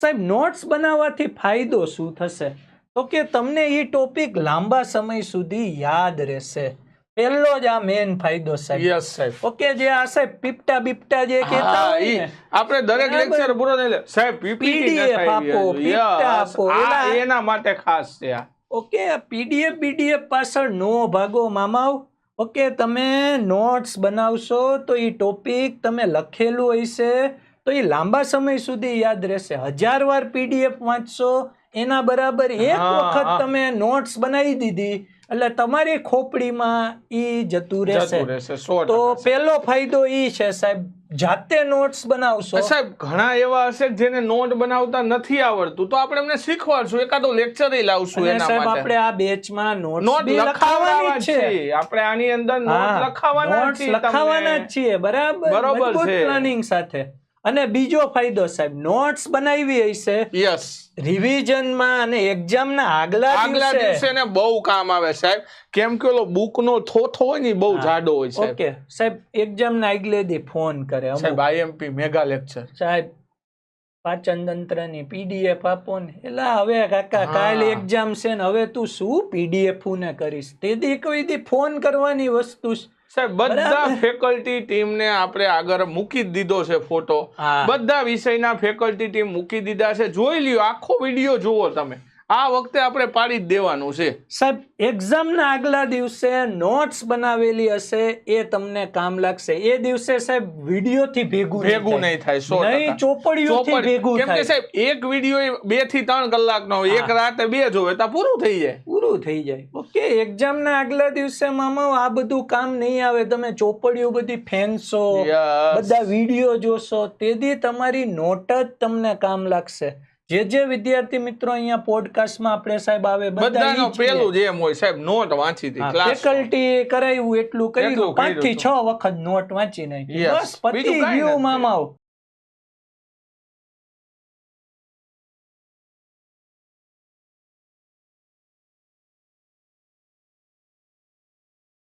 સાહેબ નોટ્સ બનાવવાથી ફાયદો શું થશે? તો કે તમને એ ટોપિક લાંબા સમય સુધી યાદ રહેશે. પહેલો જ આ મેન ફાયદો સાહેબ. યસ સાહેબ. ઓકે, જે આ સાહેબ પીપટા બીપટા જે કહેતા હોય ને, આપણે દરેક લેક્ચર પૂરો થઈ જાય સાહેબ પીડીએફ આપો, પીપટા આપો, એના માટે ખાસ છે આ. ઓકે, પીડીએફ પાછળ નો ભાગો મામાઓ. ઓકે, તમે નોટ્સ બનાવશો તો એ ટોપિક તમે લખેલું હશે તો એ લાંબા સમય સુધી યાદ રહેશે. 1000 વાર પીડીએફ વાંચશો એના બરાબર એક વખત તમે નોટ્સ બનાવી દીધી એટલે તમારી ખોપડીમાં ઈ જતું રહેશે. તો પહેલો ફાયદો ઈ છે સાહેબ, જાતે નોટ્સ બનાવશો. સાહેબ ઘણા એવા હશે જેને નોટ બનાવતા નથી આવડતું, તો આપણે એમને શીખવાડશું, એકાદો લેક્ચર લાવશું એના સાહેબ માટે. આપણે આ બેચમાં નોટ લખાવવાના છે. આપણે આની અંદર નોટ લખાવવાના જ છીએ. બરાબર છે, પ્લાનિંગ સાથે. અને બીજો ફાયદો સાહેબ, નોટ્સ બનાવી હશે, યસ, રિવિઝનમાં અને એક્ઝામના આગલા દિવસે ને બહુ કામ આવે સાહેબ. કેમ કે ઓલો બુક નો થોથો હોય ને બહુ જાડો હોય છે. ઓકે સાહેબ, એક્ઝામના આગલે દી ફોન કરે સાહેબ, આઈએમપી મેગા લેક્ચર સાહેબ, પાચન તંત્રની પીડીએફ આપો ને. એટલે હવે કાકા કાલે એક્ઝામ છે ને, હવે તું શું પીડીએફ ને કરીશ? તેથી કોઈ દી ફોન કરવાની વસ્તુ સાહેબ. બધા ફેકલ્ટી ટીમ ને આપણે આગળ મૂકી દીધો છે ફોટો. બધા વિષયના ફેકલ્ટી ટીમ મૂકી દીધા છે. જોઈ લ્યો, આખો વિડીયો જુઓ તમે. આ વખતે આપણે પાડી જ દેવાનું છે સાહેબ. એક્ઝામના આગલા દિવસે નોટ્સ બનાવેલી હશે એ તમને કામ લાગશે. એ દિવસે સાહેબ વિડીયો થી ભેગું નહીં થાય, નહીં ચોપડીઓથી ભેગું થાય. કેમ કે સાહેબ એક વિડીયો 2 થી 3 કલાકનો હોય, એક રાતે 2 જોવે તો પૂરું થઈ જાય. ઓકે, એક્ઝામના આગલા દિવસે મામા આ બધું કામ નહીં આવે. તમે ચોપડીઓ બધી ફેંસો, બધા વિડીયો જોશો, તેથી તમારી નોટ જ તમને કામ લાગશે. જે વિદ્યાર્થી મિત્રો અહીંયા પોડકાસ્ટમાં આપણે સાહેબ આવે, બધાનો પેલું જ એમ હોય સાહેબ, નોટ વાંચી હતી. ફેકલ્ટી કરાવ્યું એટલું કર્યું, 5 થી 6 વખત નોટ વાંચી નાખી, બસ પતી ગયું મામાઓ.